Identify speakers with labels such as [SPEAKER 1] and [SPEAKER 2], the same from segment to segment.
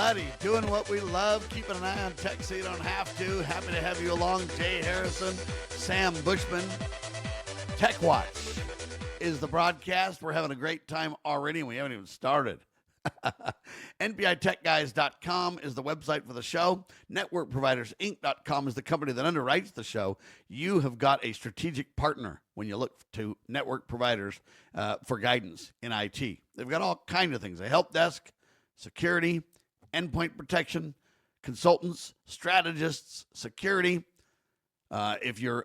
[SPEAKER 1] buddy. Doing what we love, keeping an eye on tech so you don't have to. Happy to have you along. Jay Harrison, Sam Bushman. Tech Watch is the broadcast. We're having a great time already, and we haven't even started. NPITechGuys.com is the website for the show. NetworkProvidersInc.com is the company that underwrites the show. You have got a strategic partner when you look to network providers for guidance in IT. They've got all kinds of things. A help desk, security, endpoint protection, consultants, strategists, security. If you're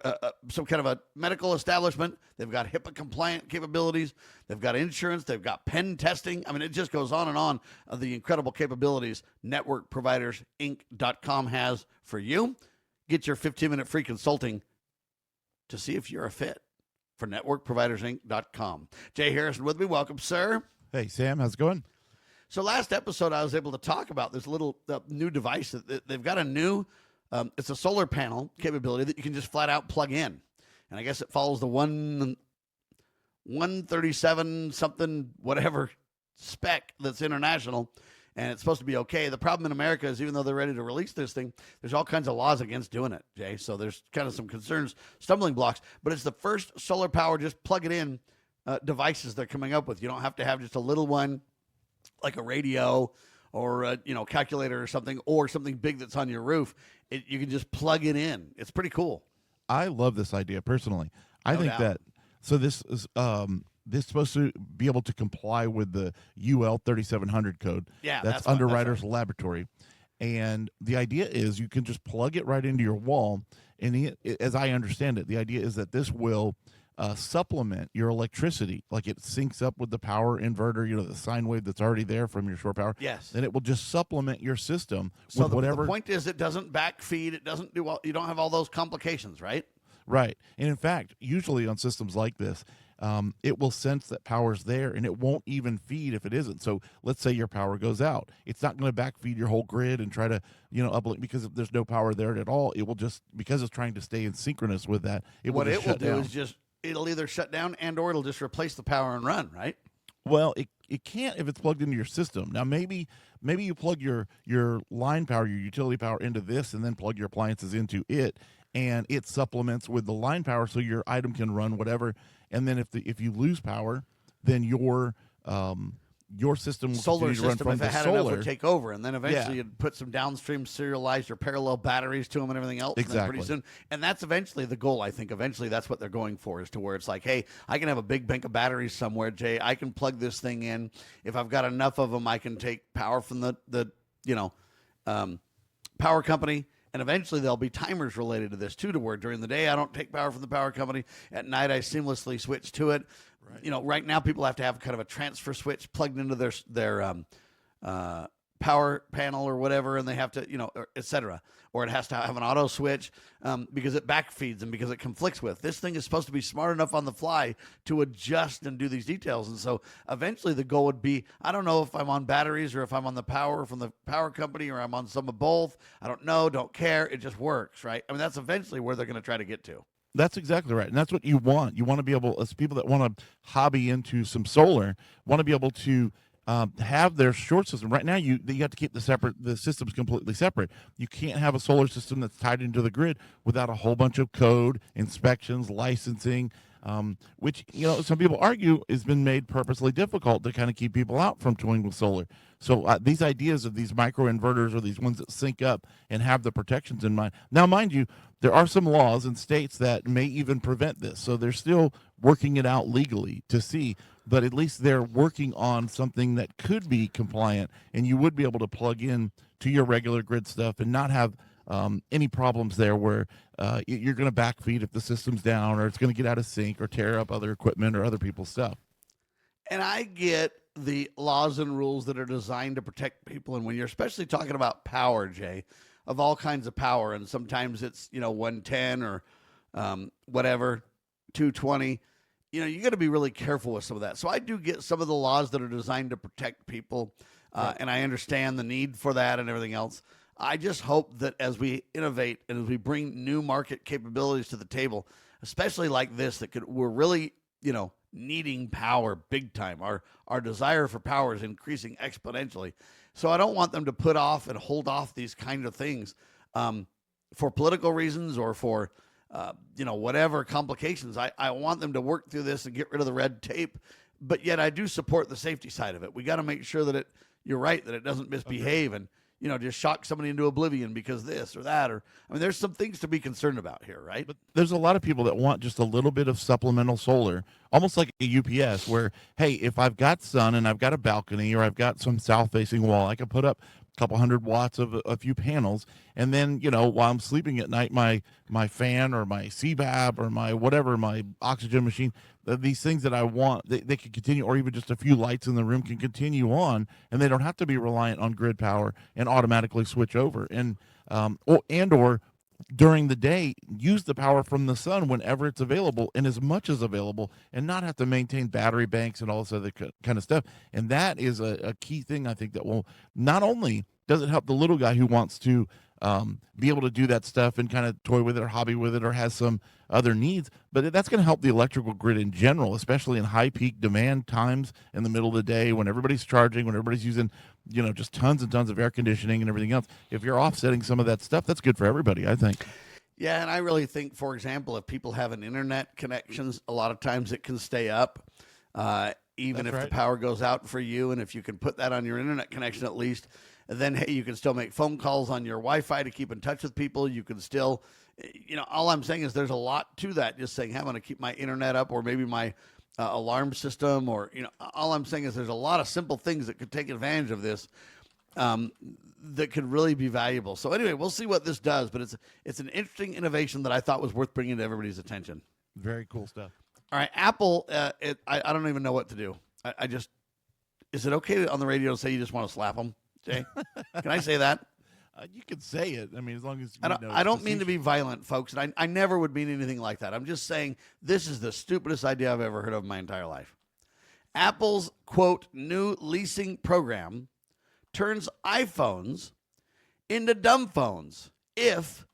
[SPEAKER 1] some kind of a medical establishment, they've got HIPAA-compliant capabilities. They've got insurance. They've got pen testing. I mean, it just goes on and on of the incredible capabilities NetworkProvidersInc.com has for you. Get your 15-minute free consulting to see if you're a fit for NetworkProvidersInc.com. Jay Harrison with me. Welcome, sir.
[SPEAKER 2] Hey, Sam. How's it going?
[SPEAKER 1] So last episode, I was able to talk about this little new device. They've got a new... it's a solar panel capability that you can just flat out plug in. And I guess it follows the 137 something, whatever spec that's international. And it's supposed to be okay. The problem in America is even though they're ready to release this thing, there's all kinds of laws against doing it, Jay. So there's kind of some concerns, stumbling blocks. But it's the first solar power, just plug it in devices they're coming up with. You don't have to have just a little one like a radio or a calculator or something big that's on your roof. You can just plug it in. It's pretty cool.
[SPEAKER 2] I love this idea personally. I think that this is supposed to be able to comply with the UL 3700 code.
[SPEAKER 1] Yeah,
[SPEAKER 2] that's Underwriters Laboratory. And the idea is you can just plug it right into your wall. And as I understand it, the idea is that this will supplement your electricity, like it syncs up with the power inverter, the sine wave that's already there from your shore power.
[SPEAKER 1] Yes.
[SPEAKER 2] Then it will just supplement your system
[SPEAKER 1] so
[SPEAKER 2] with whatever.
[SPEAKER 1] The point is it doesn't backfeed. It doesn't do all, you don't have all those complications, right?
[SPEAKER 2] Right. And in fact, usually on systems like this, it will sense that power's there and it won't even feed if it isn't. So let's say your power goes out. It's not going to backfeed your whole grid and try to, uplink because if there's no power there at all, it will just, because it's trying to stay in synchronous with that,
[SPEAKER 1] What it will do is just, it'll either shut down or it'll just replace the power and run, right?
[SPEAKER 2] Well, it can't if it's plugged into your system. Now, maybe you plug your line power, your utility power into this and then plug your appliances into it, and it supplements with the line power so your item can run whatever. And then if you lose power, then your system will
[SPEAKER 1] solar
[SPEAKER 2] continue to run
[SPEAKER 1] system,
[SPEAKER 2] from
[SPEAKER 1] if
[SPEAKER 2] the
[SPEAKER 1] it had
[SPEAKER 2] solar.
[SPEAKER 1] enough, would take over, and then eventually you'd put some downstream serialized or parallel batteries to them and everything else.
[SPEAKER 2] Exactly.
[SPEAKER 1] And then pretty soon, and that's eventually the goal. I think eventually that's what they're going for, is to where it's like, hey, I can have a big bank of batteries somewhere, Jay. I can plug this thing in. If I've got enough of them, I can take power from the power company. And eventually there'll be timers related to this too, to where during the day I don't take power from the power company. At night I seamlessly switch to it. Right. Right now people have to have kind of a transfer switch plugged into their power panel or whatever, and they have to, et cetera. Or it has to have an auto switch because it backfeeds and because it conflicts with. This thing is supposed to be smart enough on the fly to adjust and do these details. And so eventually the goal would be, I don't know if I'm on batteries or if I'm on the power from the power company or I'm on some of both. I don't know, don't care. It just works, right? I mean, that's eventually where they're going to try to get to.
[SPEAKER 2] That's exactly right. And that's what you want. You want to be able, as people that want to hobby into some solar, want to be able to have their short system. Right now, you have to keep the systems completely separate. You can't have a solar system that's tied into the grid without a whole bunch of code, inspections, licensing, which, some people argue has been made purposely difficult to kind of keep people out from toying with solar. So these ideas of these microinverters or these ones that sync up and have the protections in mind. Now, mind you, there are some laws in states that may even prevent this. So they're still working it out legally to see, but at least they're working on something that could be compliant, and you would be able to plug in to your regular grid stuff and not have any problems there where you're going to backfeed if the system's down, or it's going to get out of sync or tear up other equipment or other people's stuff.
[SPEAKER 1] And I get the laws and rules that are designed to protect people. And when you're especially talking about power, Jay, of all kinds of power, and sometimes it's, 110 or whatever, 220, you got to be really careful with some of that. So I do get some of the laws that are designed to protect people, and I understand the need for that and everything else. I just hope that as we innovate and as we bring new market capabilities to the table, especially like this, we're really, needing power big time. Our desire for power is increasing exponentially. So I don't want them to put off and hold off these kind of things for political reasons or for whatever complications. I want them to work through this and get rid of the red tape. But yet I do support the safety side of it. We got to make sure that you're right, that it doesn't misbehave and just shock somebody into oblivion because this or that. There's some things to be concerned about here, right?
[SPEAKER 2] But there's a lot of people that want just a little bit of supplemental solar, almost like a UPS, where, hey, if I've got sun and I've got a balcony or I've got some south-facing wall, I can put up a couple hundred watts of a few panels, and then, while I'm sleeping at night, my fan or my CPAP or my whatever, my oxygen machine, these things that I want, they can continue, or even just a few lights in the room can continue on, and they don't have to be reliant on grid power and automatically switch over. And or during the day, use the power from the sun whenever it's available and as much as available, and not have to maintain battery banks and all this other kind of stuff. And that is a key thing, I think, that will not only does it help the little guy who wants to be able to do that stuff and kind of toy with it or hobby with it or has some other needs, but that's going to help the electrical grid in general, especially in high peak demand times in the middle of the day when everybody's charging, when everybody's using just tons and tons of air conditioning and everything else. If you're offsetting some of that stuff, that's good for everybody, I think.
[SPEAKER 1] Yeah, and I really think, for example, if people have an internet connections, a lot of times it can stay up, even if the power goes out for you. And if you can put that on your internet connection at least, then, hey, you can still make phone calls on your Wi-Fi to keep in touch with people. You can still, all I'm saying is there's a lot to that. Just saying, hey, I'm going to keep my internet up, or maybe my alarm system, or, all I'm saying is there's a lot of simple things that could take advantage of this that could really be valuable. So anyway, we'll see what this does, but it's an interesting innovation that I thought was worth bringing to everybody's attention.
[SPEAKER 2] Very cool stuff.
[SPEAKER 1] All right, Apple, I don't even know what to do. Is it okay on the radio to say you just want to slap them, Jay? Can I say that?
[SPEAKER 2] You can say it. As long as
[SPEAKER 1] I don't mean to be violent, folks, and I never would mean anything like that. I'm just saying this is the stupidest idea I've ever heard of in my entire life. Apple's, quote, new leasing program turns iPhones into dumb phones if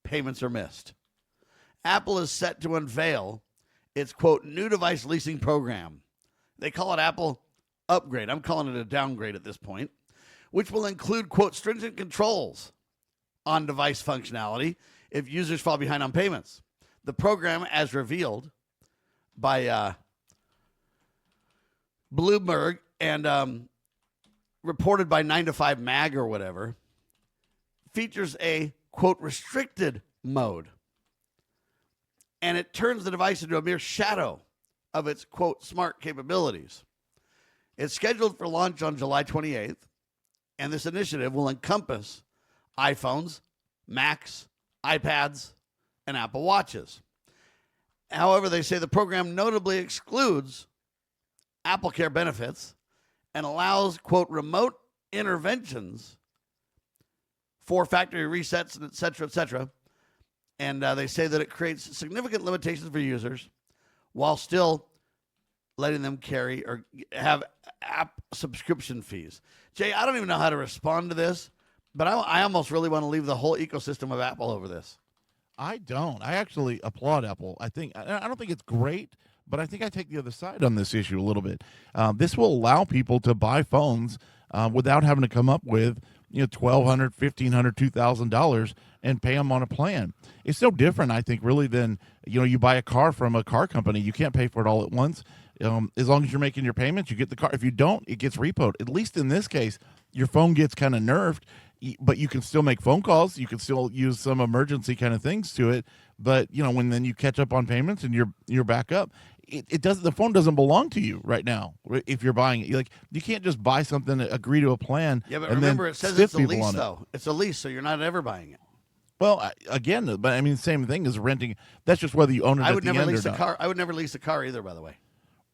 [SPEAKER 1] payments are missed. Apple is set to unveil its, quote, new device leasing program. They call it Apple Upgrade. I'm calling it a downgrade at this point, which will include, quote, stringent controls on device functionality if users fall behind on payments. The program, as revealed by Bloomberg and reported by 9 to 5 Mag or whatever, features a, quote, restricted mode. And it turns the device into a mere shadow of its, quote, smart capabilities. It's scheduled for launch on July 28th. And this initiative will encompass iPhones, Macs, iPads, and Apple Watches. However, they say the program notably excludes Apple Care benefits and allows, quote, remote interventions for factory resets, et cetera, et cetera. And they say that it creates significant limitations for users while still letting them carry or have app subscription fees. Jay, I don't even know how to respond to this, but I almost really want to leave the whole ecosystem of Apple over this.
[SPEAKER 2] I don't. I actually applaud Apple. I don't think it's great, but I think I take the other side on this issue a little bit. This will allow people to buy phones without having to come up with $1,200, $1,500, $2,000 and pay them on a plan. It's no different, I think, really than you buy a car from a car company. You can't pay for it all at once. As long as you're making your payments, you get the car. If you don't, it gets repoed. At least in this case, your phone gets kind of nerfed, but you can still make phone calls. You can still use some emergency kind of things to it. But when then you catch up on payments and you're back up, it doesn't. The phone doesn't belong to you right now. If you're buying it, you can't just buy something, agree to a plan.
[SPEAKER 1] Yeah, but
[SPEAKER 2] and
[SPEAKER 1] remember,
[SPEAKER 2] then
[SPEAKER 1] it says it's a lease,
[SPEAKER 2] on
[SPEAKER 1] though. It's a lease, so you're not ever buying it.
[SPEAKER 2] Well, again, but same thing as renting. That's just whether you own it.
[SPEAKER 1] I would
[SPEAKER 2] at the
[SPEAKER 1] never
[SPEAKER 2] end
[SPEAKER 1] lease
[SPEAKER 2] or
[SPEAKER 1] a
[SPEAKER 2] not.
[SPEAKER 1] car. I would never lease a car either, by the way.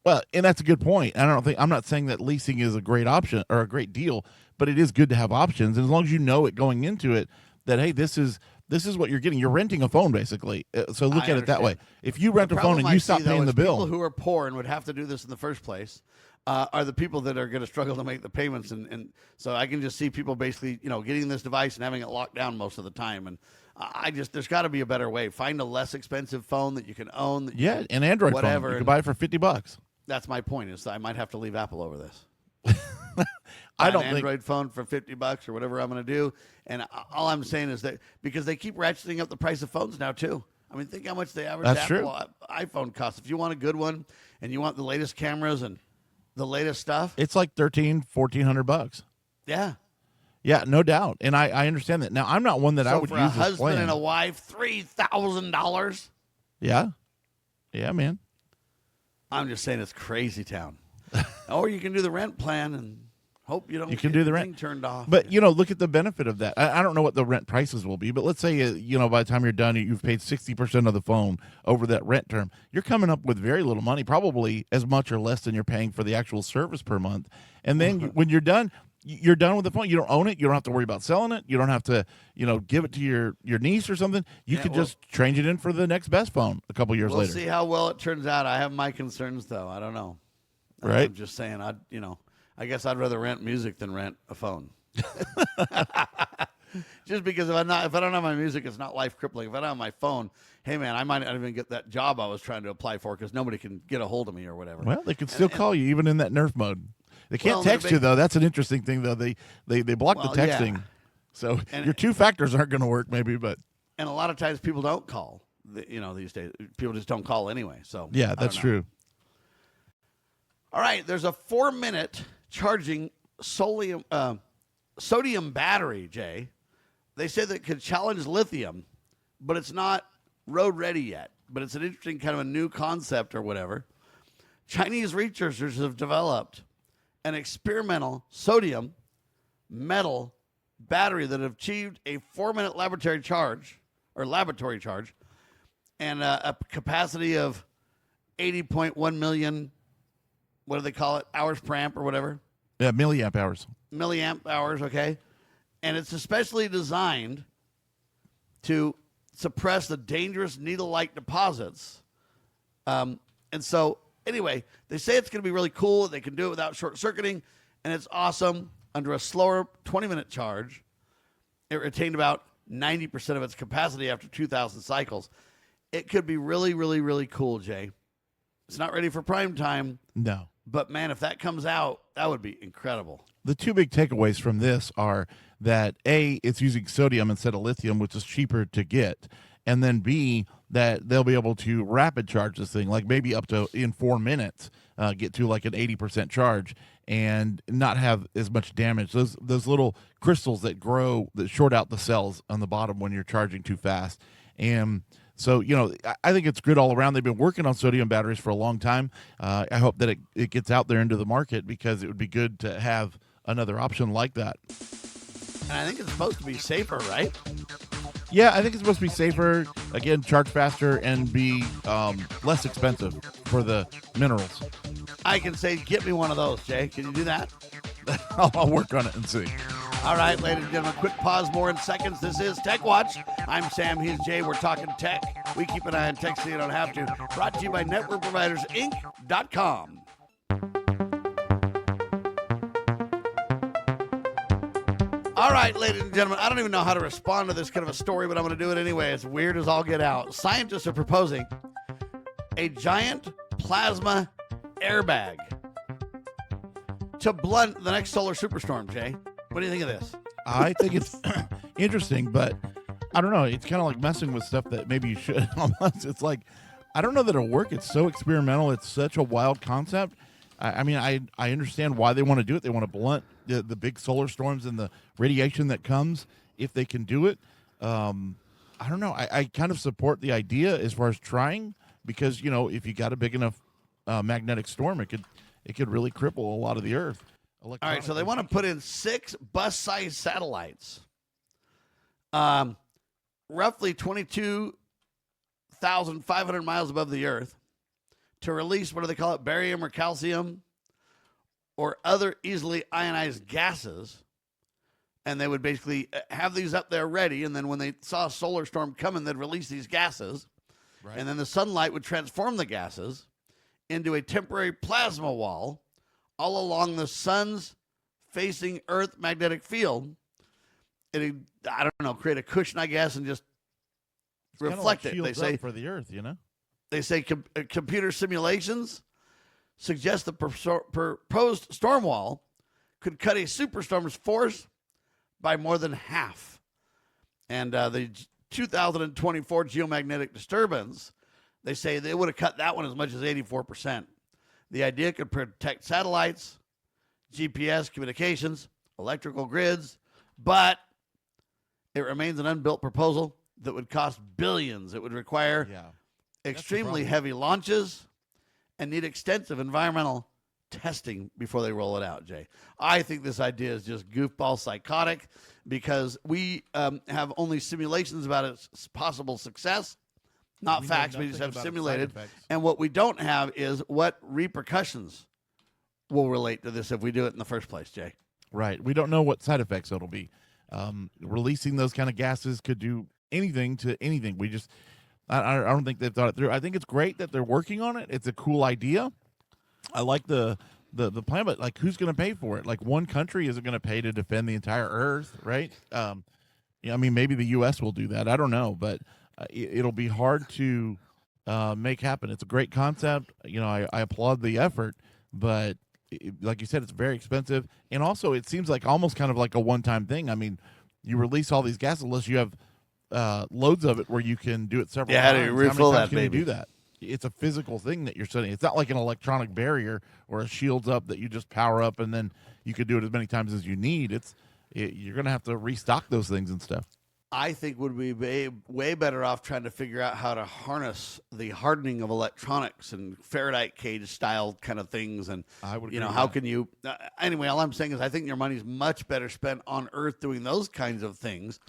[SPEAKER 2] Well, and that's a good point. I'm not saying that leasing is a great option or a great deal, but it is good to have options. And as long as you know it going into it that, hey, this is This is what you're getting. You're renting a phone, basically. So look at it that way. If you rent a phone
[SPEAKER 1] problem
[SPEAKER 2] and
[SPEAKER 1] I
[SPEAKER 2] you
[SPEAKER 1] see,
[SPEAKER 2] stop
[SPEAKER 1] though,
[SPEAKER 2] paying
[SPEAKER 1] is
[SPEAKER 2] the bill,
[SPEAKER 1] people who are poor and would have to do this in the first place are the people that are going to struggle to make the payments. And so I can just see people basically, getting this device and having it locked down most of the time. And there's got to be a better way. Find a less expensive phone that you can own. That
[SPEAKER 2] yeah, an Android
[SPEAKER 1] whatever,
[SPEAKER 2] phone. You can buy it for $50.
[SPEAKER 1] That's my point. Is I might have to leave Apple over this.
[SPEAKER 2] I don't
[SPEAKER 1] an
[SPEAKER 2] think
[SPEAKER 1] Android phone for $50 or whatever I'm going to do. And all I'm saying is that because they keep ratcheting up the price of phones now too. I mean, think how much the average
[SPEAKER 2] That's
[SPEAKER 1] Apple
[SPEAKER 2] true.
[SPEAKER 1] iPhone costs. If you want a good one and you want the latest cameras and the latest stuff,
[SPEAKER 2] it's like $1,400.
[SPEAKER 1] yeah.
[SPEAKER 2] Yeah, no doubt. And I understand that. Now, I'm not one that I
[SPEAKER 1] So
[SPEAKER 2] would
[SPEAKER 1] for
[SPEAKER 2] use
[SPEAKER 1] a
[SPEAKER 2] this
[SPEAKER 1] husband
[SPEAKER 2] plan.
[SPEAKER 1] and a wife, $3,000.
[SPEAKER 2] Yeah. Yeah, man.
[SPEAKER 1] I'm just saying it's crazy town. Or you can do the rent plan and hope you don't.
[SPEAKER 2] You can
[SPEAKER 1] get
[SPEAKER 2] do the
[SPEAKER 1] thing
[SPEAKER 2] rent
[SPEAKER 1] turned off.
[SPEAKER 2] But, look at the benefit of that. I don't know what the rent prices will be, but let's say, by the time you're done, you've paid 60% of the phone over that rent term. You're coming up with very little money, probably as much or less than you're paying for the actual service per month. And then when you're done with the phone. You don't own it. You don't have to worry about selling it. You don't have to, give it to your niece or something. You could just change it in for the next best phone a couple years later.
[SPEAKER 1] We'll see how well it turns out. I have my concerns, though. I don't know.
[SPEAKER 2] Right.
[SPEAKER 1] I'm just saying, I guess I'd rather rent music than rent a phone. Just because if I don't have my music, it's not life crippling. If I don't have my phone, hey man, I might not even get that job I was trying to apply for because nobody can get a hold of me or whatever.
[SPEAKER 2] Well, they could still call you even in that nerf mode. They can't text you though. That's an interesting thing though. They block the texting,
[SPEAKER 1] yeah.
[SPEAKER 2] So your two factors aren't going to work maybe. But
[SPEAKER 1] and a lot of times people don't call. These days people just don't call anyway. So
[SPEAKER 2] yeah, that's true.
[SPEAKER 1] All right, there's a 4-minute charging sodium battery, Jay. They say that it could challenge lithium, but it's not road ready yet. But it's an interesting kind of a new concept or whatever. Chinese researchers have developed an experimental sodium metal battery that have achieved a 4-minute laboratory charge and a capacity of 80.1 million, what do they call it, hours per amp or whatever?
[SPEAKER 2] Yeah, milliamp hours.
[SPEAKER 1] Milliamp hours, okay. And it's especially designed to suppress the dangerous needle-like deposits. And so, anyway, they say it's going to be really cool. They can do it without short-circuiting, and it's awesome. Under a slower 20-minute charge, it retained about 90% of its capacity after 2,000 cycles. It could be really, really, really cool, Jay. It's not ready for prime time.
[SPEAKER 2] No.
[SPEAKER 1] But, man, if that comes out, that would be incredible.
[SPEAKER 2] The two big takeaways from this are that, A, it's using sodium instead of lithium, which is cheaper to get. And then, B, that they'll be able to rapid charge this thing, like maybe up to in 4 minutes, get to like an 80% charge and not have as much damage. Those little crystals that grow, that short out the cells on the bottom when you're charging too fast. And so, I think it's good all around. They've been working on sodium batteries for a long time. I hope that it gets out there into the market because it would be good to have another option like that.
[SPEAKER 1] And I think it's supposed to be safer, right?
[SPEAKER 2] Yeah, I think it's supposed to be safer, again, charge faster, and be less expensive for the minerals.
[SPEAKER 1] I can say, get me one of those, Jay. Can you do that?
[SPEAKER 2] I'll work on it and see.
[SPEAKER 1] All right, ladies and gentlemen, quick pause, more in seconds. This is Tech Watch. I'm Sam, he's Jay. We're talking tech. We keep an eye on tech so you don't have to. Brought to you by NetworkProvidersInc.com. All right, ladies and gentlemen, I don't even know how to respond to this kind of a story, but I'm going to do it anyway. It's weird as all get out. Scientists are proposing a giant plasma airbag to blunt the next solar superstorm, Jay. What do you think of this?
[SPEAKER 2] I think it's interesting, but I don't know. It's kind of like messing with stuff that maybe you should. It's like, I don't know that it'll work. It's so experimental. It's such a wild concept. I understand why they want to do it. They want to blunt the big solar storms and the radiation that comes if they can do it. I don't know. I kind of support the idea as far as trying because, if you got a big enough magnetic storm, it could really cripple a lot of the earth.
[SPEAKER 1] All right, so they want to put in 6 bus-sized satellites, roughly 22,500 miles above the earth, to release, what do they call it, barium or calcium or other easily ionized gases. and they would basically have these up there ready, and then when they saw a solar storm coming, they'd release these gases, and then the sunlight would transform the gases into a temporary plasma wall all along the sun's facing Earth magnetic field. It, I don't know, create a cushion, I guess, and just reflect it. They say
[SPEAKER 2] for the Earth,
[SPEAKER 1] They say computer simulations suggest the proposed storm wall could cut a superstorm's force by more than half. And the 2024 geomagnetic disturbance, they say they would have cut that one as much as 84%. The idea could protect satellites, GPS communications, electrical grids, but it remains an unbuilt proposal that would cost billions. It would require extremely heavy launches and need extensive environmental testing before they roll it out, Jay. I think this idea is just goofball psychotic because we have only simulations about its possible success, not facts. We just have simulated. And what we don't have is what repercussions will relate to this if we do it in the first place, Jay.
[SPEAKER 2] Right. We don't know what side effects it'll be. Releasing those kind of gases could do anything to anything. I don't think they've thought it through. I think it's great that they're working on it. It's a cool idea. I like the plan, but like, who's going to pay for it? Like, one country isn't going to pay to defend the entire Earth, right? I mean, maybe the U.S. will do that. I don't know, but it'll be hard to make happen. It's a great concept. I applaud the effort, but like you said, it's very expensive, and also it seems like almost kind of like a one-time thing. I mean, you release all these gases unless you have loads of it where you can do it several times.
[SPEAKER 1] How do you refill that, baby?
[SPEAKER 2] Can you do that? It's a physical thing that you're setting. It's not like an electronic barrier or a shields up that you just power up and then you could do it as many times as you need. You're going to have to restock those things and stuff.
[SPEAKER 1] I think would be way better off trying to figure out how to harness the hardening of electronics and Faraday cage style kind of things. And,
[SPEAKER 2] I would
[SPEAKER 1] how can you, anyway, all I'm saying is I think your money's much better spent on Earth doing those kinds of things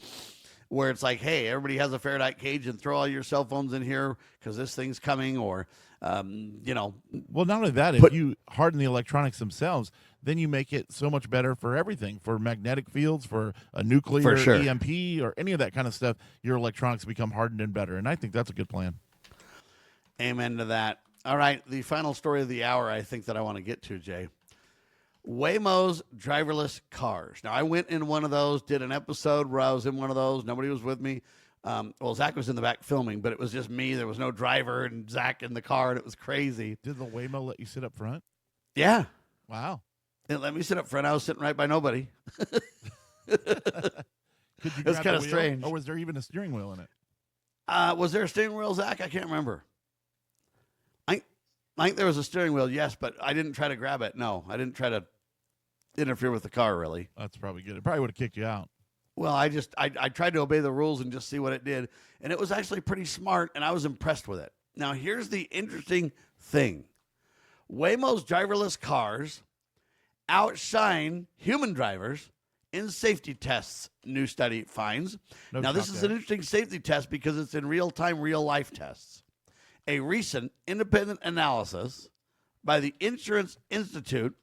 [SPEAKER 1] where it's like, hey, everybody has a Faraday cage and throw all your cell phones in here because this thing's coming, or,
[SPEAKER 2] Well, not only that, if you harden the electronics themselves, then you make it so much better for everything, for magnetic fields, for a nuclear EMP, or any of that kind of stuff. Your electronics become hardened and better, and I think that's a good plan.
[SPEAKER 1] Amen to that. All right, the final story of the hour I think that I want to get to, Jay. Waymo's driverless cars. Now, I went in one of those, did an episode where I was in one of those. Nobody was with me. Well, Zach was in the back filming, but it was just me. There was no driver and Zach in the car, and it was crazy.
[SPEAKER 2] Did the Waymo let you sit up front?
[SPEAKER 1] Yeah.
[SPEAKER 2] Wow.
[SPEAKER 1] It let me sit up front. I was sitting right by nobody.
[SPEAKER 2] Could you
[SPEAKER 1] It was kind of strange.
[SPEAKER 2] Or was there even a steering wheel in it?
[SPEAKER 1] Was there a steering wheel, Zach? I can't remember. I think there was a steering wheel, yes, but I didn't try to grab it. No, I didn't try to interfere with the car, really.
[SPEAKER 2] That's probably good. It probably would have kicked you out.
[SPEAKER 1] Well, I tried to obey the rules and just see what it did, and it was actually pretty smart, and I was impressed with it. Now, here's the interesting thing. Waymo's driverless cars outshine human drivers in safety tests, new study finds. Now, this is an interesting safety test because it's in real-time, real-life tests. A recent independent analysis by the Insurance Institute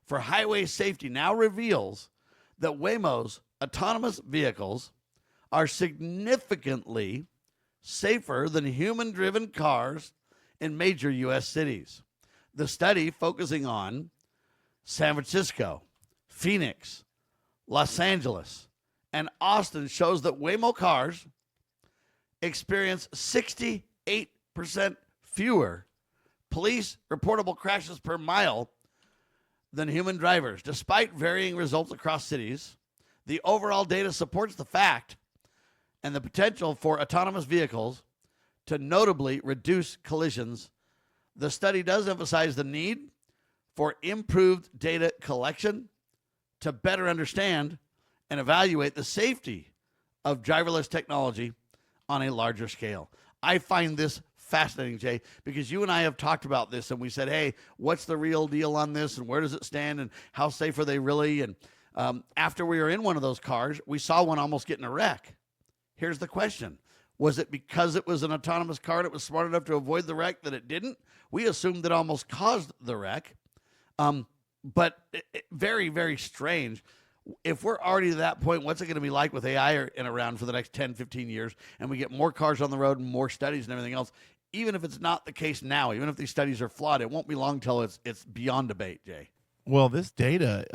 [SPEAKER 1] for Highway Safety now reveals that Waymo's autonomous vehicles are significantly safer than human-driven cars in major U.S. cities. The study, focusing on San Francisco, Phoenix, Los Angeles, and Austin, shows that Waymo cars experience 68% fewer police reportable crashes per mile than human drivers. Despite varying results across cities, the overall data supports the fact and the potential for autonomous vehicles to notably reduce collisions. The study does emphasize the need for improved data collection to better understand and evaluate the safety of driverless technology on a larger scale. I find this fascinating, Jay, because you and I have talked about this, and we said, hey, what's the real deal on this, and where does it stand, and how safe are they really? And after we were in one of those cars, we saw one almost get in a wreck. Here's the question. Was it because it was an autonomous car and it was smart enough to avoid the wreck that it didn't? We assumed it almost caused the wreck. But very, very strange. if we're already to that point, what's it going to be like with AI around for the next 10, 15 years, and we get more cars on the road and more studies and everything else? Even if it's not the case now, even if these studies are flawed, it won't be long till it's beyond debate, Jay.
[SPEAKER 2] Well, this data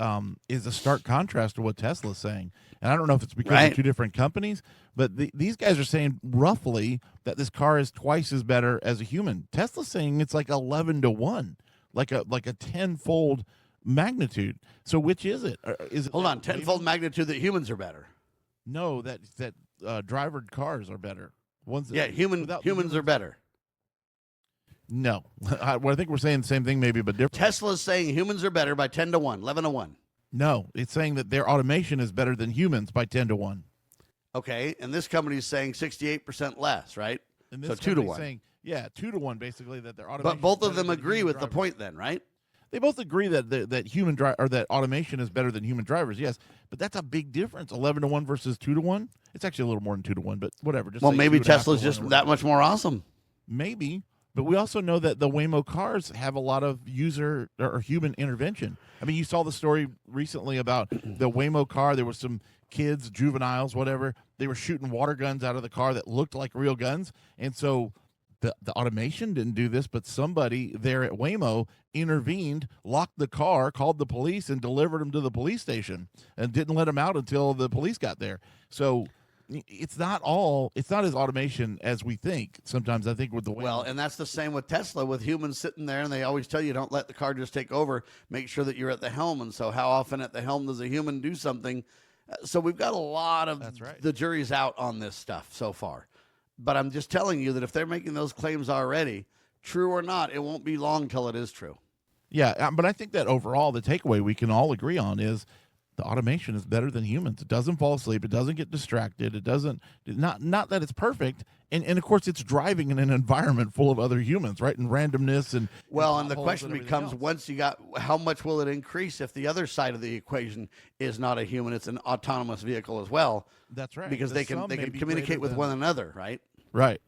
[SPEAKER 2] is a stark contrast to what Tesla's saying. And I don't know if it's because
[SPEAKER 1] Right.
[SPEAKER 2] of two different companies, but these guys are saying roughly that this car is twice as better as a human. Tesla's saying it's like 11 to 1, like a 10-fold magnitude. So which is it? Is it
[SPEAKER 1] Hold on, tenfold magnitude that humans are better.
[SPEAKER 2] No, that drivered cars are better. Ones that,
[SPEAKER 1] Yeah, humans are better.
[SPEAKER 2] No. I think we're saying the same thing maybe, but different.
[SPEAKER 1] Tesla's saying humans are better by 10 to 1, 11 to 1.
[SPEAKER 2] No, it's saying that their automation is better than humans by 10 to 1.
[SPEAKER 1] Okay, and this company is saying 68% less, right?
[SPEAKER 2] And this
[SPEAKER 1] So 2 to 1.
[SPEAKER 2] Saying, 2 to 1 basically that their automation.
[SPEAKER 1] But both
[SPEAKER 2] is
[SPEAKER 1] of them
[SPEAKER 2] better than
[SPEAKER 1] agree
[SPEAKER 2] human
[SPEAKER 1] with the
[SPEAKER 2] drivers.
[SPEAKER 1] point then, right?
[SPEAKER 2] They both agree that that automation is better than human drivers. Yes, but that's a big difference. 11 to 1 versus 2 to 1. It's actually a little more than 2 to 1, but whatever. Just
[SPEAKER 1] Well,
[SPEAKER 2] say
[SPEAKER 1] maybe
[SPEAKER 2] 2.5 to
[SPEAKER 1] Tesla's
[SPEAKER 2] 1
[SPEAKER 1] just
[SPEAKER 2] or
[SPEAKER 1] that much more awesome.
[SPEAKER 2] Maybe, but we also know that the Waymo cars have a lot of user or human intervention. I mean, you saw the story recently about the Waymo car. There were some kids, juveniles, whatever. They were shooting water guns out of the car that looked like real guns, and so the automation didn't do this, but somebody there at Waymo intervened, locked the car, called the police, and delivered him to the police station, and didn't let him out until the police got there. So it's not as automation as we think. Sometimes I think with the Waymo.
[SPEAKER 1] Well, and that's the same with Tesla, with humans sitting there, and they always tell you don't let the car just take over. Make sure that you're at the helm. And so how often at the helm does a human do something? So we've got a lot of the jury's out on this stuff so far. But I'm just telling you that if they're making those claims already, true or not, it won't be long till it is true.
[SPEAKER 2] Yeah, but I think that overall the takeaway we can all agree on is the automation is better than humans. It doesn't fall asleep. It doesn't get distracted. It doesn't, not that it's perfect. And of course, it's driving in an environment full of other humans, right? And randomness and
[SPEAKER 1] well, and the question
[SPEAKER 2] and
[SPEAKER 1] becomes,
[SPEAKER 2] else.
[SPEAKER 1] once you got, how much will it increase if the other side of the equation is not a human? It's an autonomous vehicle as well.
[SPEAKER 2] That's right.
[SPEAKER 1] Because they can communicate with one another, right?
[SPEAKER 2] Right.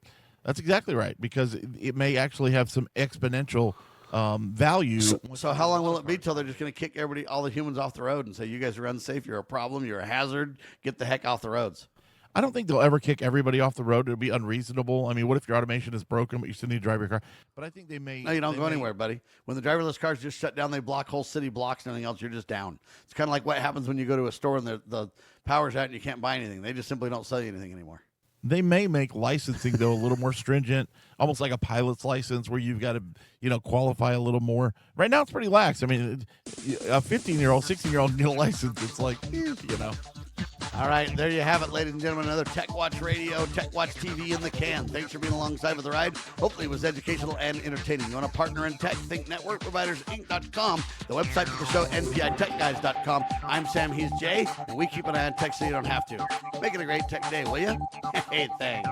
[SPEAKER 2] That's exactly right. Because it may actually have some exponential value.
[SPEAKER 1] So how long will it be till they're just going to kick all the humans off the road and say, you guys are unsafe, you're a problem, you're a hazard, get the heck off the roads?
[SPEAKER 2] I don't think they'll ever kick everybody off the road. It would be unreasonable. I mean, what if your automation is broken, but you still need to drive your car? But I think they may.
[SPEAKER 1] No, you don't go anywhere, buddy. When the driverless cars just shut down, they block whole city blocks and everything else. You're just down. It's kind of like what happens when you go to a store and the power's out and you can't buy anything. They just simply don't sell you anything anymore.
[SPEAKER 2] They may make licensing, though, a little more stringent, almost like a pilot's license where you've got to, qualify a little more. Right now, it's pretty lax. I mean, a 15-year-old, 16-year-old can get a license. It's like,
[SPEAKER 1] All right, there you have it, ladies and gentlemen. Another Tech Watch Radio, Tech Watch TV in the can. Thanks for being alongside with the ride. Hopefully it was educational and entertaining. You want to partner in tech? Think Network Providers Inc.com, the website for the show, NPITechGuys.com. I'm Sam, he's Jay, and we keep an eye on tech so you don't have to. Make it a great tech day, will you? Hey, thanks.